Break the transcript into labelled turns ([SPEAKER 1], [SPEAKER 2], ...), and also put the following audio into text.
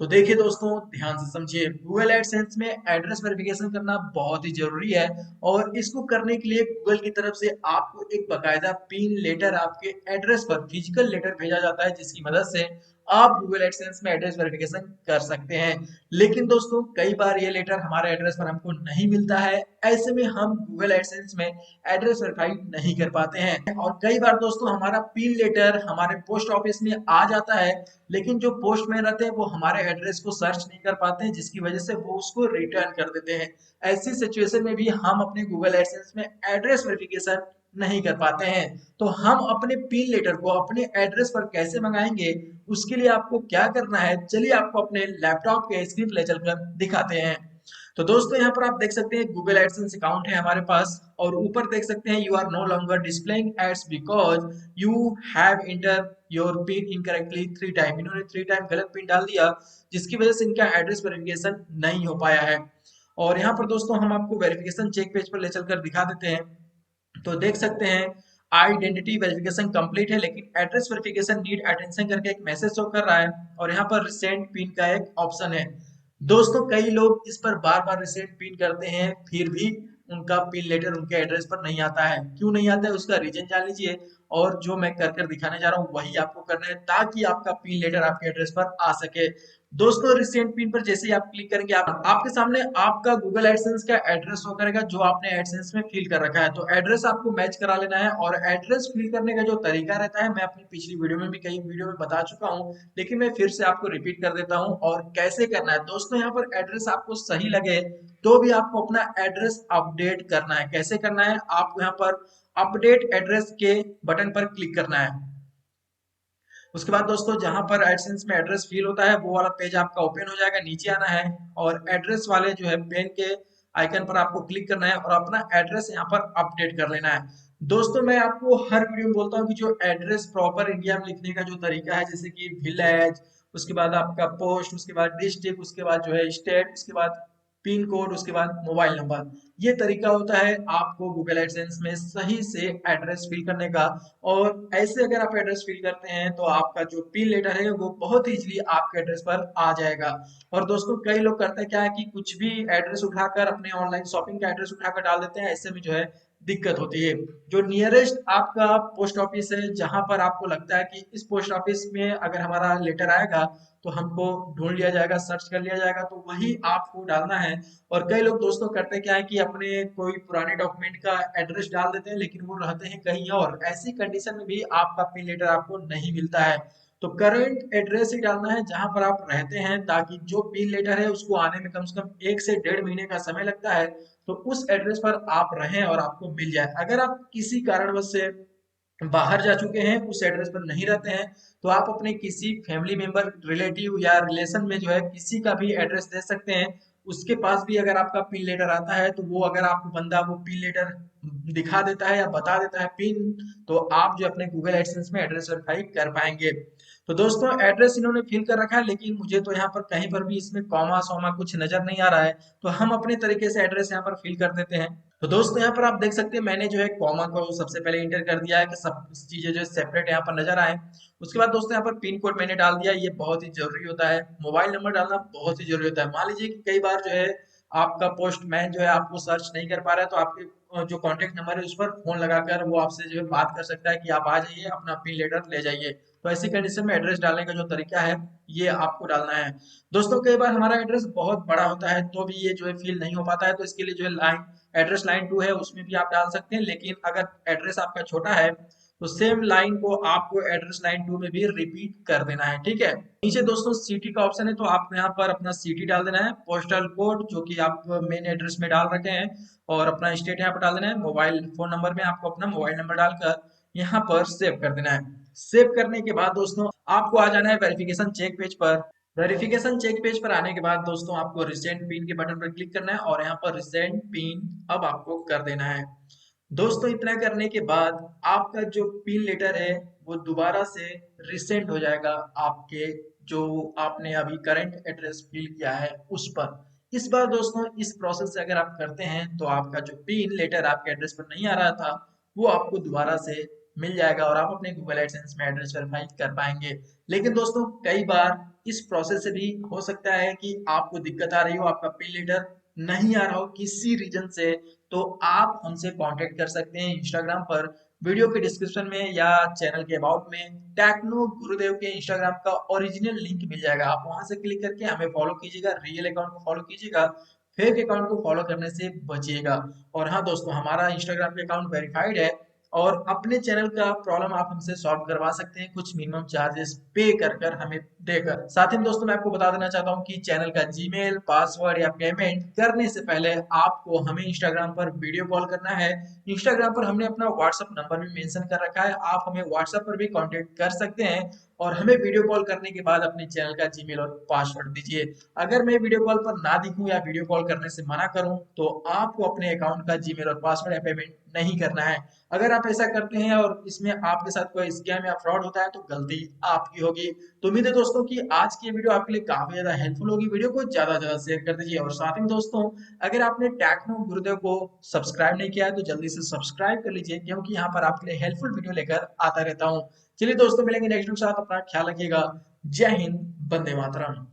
[SPEAKER 1] तो देखिए दोस्तों, ध्यान से समझिए। गूगल एडसेंस में एड्रेस वेरिफिकेशन करना बहुत ही जरूरी है। और इसको करने के लिए गूगल की तरफ से आपको एक बकायदा पिन लेटर आपके एड्रेस पर फिजिकल लेटर भेजा जाता है, जिसकी मदद से आप गूगल एडसेंस में एड्रेस वेरिफिकेशन कर सकते हैं। लेकिन दोस्तों, कई बार ये लेटर हमारे एड्रेस पर हमको नहीं मिलता है। ऐसे में हम गूगल एडसेंस में एड्रेस वेरीफाई नहीं कर पाते हैं। और कई बार दोस्तों, हमारा पिन लेटर हमारे पोस्ट ऑफिस में आ जाता है, लेकिन जो पोस्टमैन रहते हैं वो हमारे एड्रेस को सर्च नहीं कर पाते हैं, जिसकी वजह से वो उसको रिटर्न कर देते हैं। ऐसी सिचुएशन में भी हम अपने गूगल एडसेंस में एड्रेस वेरिफिकेशन नहीं कर पाते हैं। तो हम अपने पिन लेटर को अपने एड्रेस पर कैसे मंगाएंगे, उसके लिए आपको क्या करना है, चलिए आपको अपने लैपटॉप के स्क्रीन ले चलकर दिखाते हैं। तो दोस्तों, यहाँ पर आप देख सकते हैं गूगल एडसेंस अकाउंट है हमारे पास, और ऊपर देख सकते हैं you are no longer displaying ads because you have enter your pin incorrectly 3 time. इन्होंने 3 टाइम गलत पिन डाल दिया, जिसकी वजह से इनका एड्रेस वेरिफिकेशन नहीं हो पाया है। और यहाँ पर दोस्तों, हम आपको वेरिफिकेशन चेक पेज पर ले चलकर दिखा देते हैं। तो देख सकते हैं आइडेंटिटी वेरिफिकेशन कंप्लीट है, लेकिन एड्रेस वेरिफिकेशन नीड अटेंशन करके एक मैसेज शो कर रहा है। और यहाँ पर रिसेंट पिन का एक ऑप्शन है। दोस्तों, कई लोग इस पर बार बार रिसेंट पिन करते हैं, फिर भी उनका पिन लेटर उनके एड्रेस पर नहीं आता है। क्यों नहीं आता है, उसका रीजन जान लीजिए। और जो मैं कर कर दिखाने जा रहा हूँ वही आपको करना है, ताकि आपका पिन लेटर आपके एड्रेस पर आ सके। दोस्तों, रिसेंट पिन पर जैसे ही आप क्लिक करेंगे, आपके सामने आपका गूगल एडसेंस का एड्रेस शो करेगा, जो आपने एडसेंस में फिल कर रखा है। तो एड्रेस आपको मैच करा लेना है। और एड्रेस फिल करने का जो तरीका रहता है, मैं अपनी पिछली वीडियो में भी कई वीडियो में बता चुका हूँ, लेकिन मैं फिर से आपको रिपीट कर देता हूँ। और कैसे करना है दोस्तों, यहाँ पर एड्रेस आपको सही लगे तो भी आपको अपना एड्रेस अपडेट करना है। कैसे करना है, आपको यहाँ पर अपडेट एड्रेस के बटन पर क्लिक करना है। उसके बाद दोस्तों, जहां पर एडसेंस में एड्रेस फिल होता है वो वाला पेज आपका ओपन हो जाएगा, नीचे आना है। और एड्रेस वाले जो है पेन के आइकन पर आपको क्लिक करना है और अपना एड्रेस यहाँ पर अपडेट कर लेना है। दोस्तों, मैं आपको हर वीडियो में बोलता हूँ कि जो एड्रेस प्रॉपर इंडिया में लिखने का जो तरीका है, जैसे कि विलेज, उसके बाद आपका पोस्ट, उसके बाद डिस्ट्रिक्ट, उसके बाद जो है स्टेट, उसके बाद पिन कोड, उसके बाद मोबाइल नंबर, ये तरीका होता है आपको गूगल एडसेंस में सही से एड्रेस फिल करने का। और ऐसे अगर आप एड्रेस फिल करते हैं तो आपका जो पिन लेटर है वो बहुत इजीली आपके एड्रेस पर आ जाएगा। और दोस्तों, कई लोग करते हैं क्या है कि कुछ भी एड्रेस उठाकर अपने ऑनलाइन शॉपिंग का एड्रेस उठाकर डाल देते हैं। ऐसे में जो है दिक्कत होती है। जो नियरेस्ट आपका पोस्ट ऑफिस है, जहां पर आपको लगता है कि इस पोस्ट ऑफिस में अगर हमारा लेटर आएगा तो हमको ढूंढ लिया जाएगा, सर्च कर लिया जाएगा, तो वही आपको डालना है। और कई लोग दोस्तों करते क्या है कि अपने कोई पुराने डॉक्यूमेंट का एड्रेस डाल देते हैं, लेकिन वो रहते हैं कहीं और। ऐसी कंडीशन में भी आपका पिन लेटर आपको नहीं मिलता है। तो करंट एड्रेस ही डालना है जहां पर आप रहते हैं, ताकि जो पिन लेटर है उसको आने में कम से कम 1 से 1.5 महीने का समय लगता है। तो उस एड्रेस पर आप रहें और आपको मिल जाए। अगर आप किसी कारणवश से बाहर जा चुके हैं, उस एड्रेस पर नहीं रहते हैं, तो आप अपने किसी फैमिली मेंबर, रिलेटिव या रिलेशन में जो है किसी का भी एड्रेस दे सकते हैं। उसके पास भी अगर आपका पिन लेटर आता है, तो वो अगर आपको बंदा वो पिन लेटर दिखा देता है या बता देता है पिन, तो आप जो अपने गूगल एडसेंस में एड्रेस वेरीफाई कर पाएंगे। तो दोस्तों, एड्रेस इन्होंने फिल कर रखा है, लेकिन मुझे तो यहाँ पर कहीं पर भी इसमें कॉमा सोमा कुछ नजर नहीं आ रहा है। तो हम अपने तरीके से एड्रेस यहाँ पर फिल कर देते हैं। तो दोस्तों, यहाँ पर आप देख सकते हैं मैंने जो है कॉमा को सबसे पहले इंटर कर दिया है कि सब चीजें जो है सेपरेट यहाँ पर नजर आए। उसके बाद दोस्तों, यहाँ पर पिन कोड मैंने डाल दिया, ये बहुत ही जरूरी होता है। मोबाइल नंबर डालना बहुत ही जरूरी होता है। मान लीजिए कि कई बार जो है आपका पोस्टमैन जो है आपको सर्च नहीं कर पा रहा है, तो आपके जो कॉन्टेक्ट नंबर है उस पर फोन लगाकर वो आपसे जो है बात कर सकता है कि आप आ जाइए, अपना पिन लेटर ले जाइए। तो ऐसी कंडीशन में एड्रेस डालने का जो तरीका है, ये आपको डालना है। दोस्तों, कई बार हमारा एड्रेस बहुत बड़ा होता है तो भी ये जो है फिल नहीं हो पाता है, तो इसके लिए जो है लाइन एड्रेस लाइन 2 है, उसमें भी आप डाल सकते हैं। लेकिन अगर एड्रेस आपका छोटा है, तो सेम लाइन को आपको एड्रेस लाइन 2 में भी रिपीट कर देना है, ठीक है। नीचे दोस्तों सिटी का ऑप्शन है, तो आपको यहाँ पर अपना सिटी डाल देना है, पोस्टल कोड जो कि आप मेन एड्रेस में डाल रखे हैं, और अपना स्टेट यहाँ पर डाल देना है। मोबाइल फोन नंबर में आपको अपना मोबाइल नंबर डालकर यहाँ पर सेव कर देना है। सेव करने के बाद दोस्तों, आपको आ जाना है वेरिफिकेशन चेक पेज पर। वेरिफिकेशन चेक पेज पर आने के बाद दोस्तों, आपको रिसेंट पिन के बटन पर क्लिक करना है और यहाँ पर रिसेंट पिन अब आपको कर देना है। दोस्तों, इतना करने के बाद आपका जो पिन लेटर है वो दोबारा से रिसेंट हो जाएगा आपके जो आपने अभी करंट एड्रेस फिल किया है उस पर। इस बार दोस्तों, इस प्रोसेस से अगर आप करते हैं तो आपका जो पिन लेटर आपके एड्रेस पर नहीं आ रहा था, वो आपको दोबारा से मिल जाएगा और आप अपने गूगल एडसेंस में एड्रेस वेरीफाई कर पाएंगे। लेकिन दोस्तों, कई बार इस प्रोसेस से भी हो सकता है कि आपको दिक्कत आ रही हो, आपका पिन लेटर नहीं आ रहा हो किसी रीजन से, तो आप हमसे कांटेक्ट कर सकते हैं इंस्टाग्राम पर। वीडियो के डिस्क्रिप्शन में या चैनल के अबाउट में टेक्नो गुरुदेव के इंस्टाग्राम का ओरिजिनल लिंक मिल जाएगा। आप वहां से क्लिक करके हमें फॉलो कीजिएगा, रियल अकाउंट को फॉलो कीजिएगा, फेक अकाउंट को फॉलो करने से बचिएगा। और हाँ दोस्तों, हमारा इंस्टाग्राम के अकाउंट वेरीफाइड है और अपने चैनल का प्रॉब्लम आप हमसे सॉल्व करवा सकते हैं कुछ मिनिमम चार्जेस पे कर कर हमें देकर। साथ ही में दोस्तों मैं आपको बता देना चाहता हूँ कि चैनल का जीमेल पासवर्ड या पेमेंट करने से पहले आपको हमें इंस्टाग्राम पर वीडियो कॉल करना है। इंस्टाग्राम पर हमने अपना व्हाट्सएप नंबर भी मेंशन कर रखा है, आप हमें व्हाट्सएप पर भी कांटेक्ट कर सकते हैं और हमें वीडियो कॉल करने के बाद अपने चैनल का जीमेल और पासवर्ड दीजिए। अगर मैं वीडियो कॉल पर ना दिखूं या वीडियो कॉल करने से मना करूं तो आपको अपने अकाउंट का जीमेल और पासवर्ड या पेमेंट नहीं करना है। अगर आप ऐसा करते हैं और इसमें आपके साथ कोई स्कैम या फ्रॉड होता है तो गलती आपकी होगी। तो उम्मीद है दोस्तों कि आज की ये वीडियो आपके लिए काफी ज्यादा हेल्पफुल होगी। वीडियो को ज्यादा से ज्यादा शेयर कर दीजिए और साथ ही में दोस्तों, अगर आपने टेक्नो गुरुदेव को सब्सक्राइब नहीं किया है तो जल्दी से सब्सक्राइब कर लीजिए, क्योंकि यहाँ पर आपके लिए हेल्पफुल वीडियो लेकर आता रहता हूँ। चलिए दोस्तों, मिलेंगे नेक्स्ट वीडियो के साथ, अपना ख्याल रखिएगा। जय हिंद, वंदे मातरम।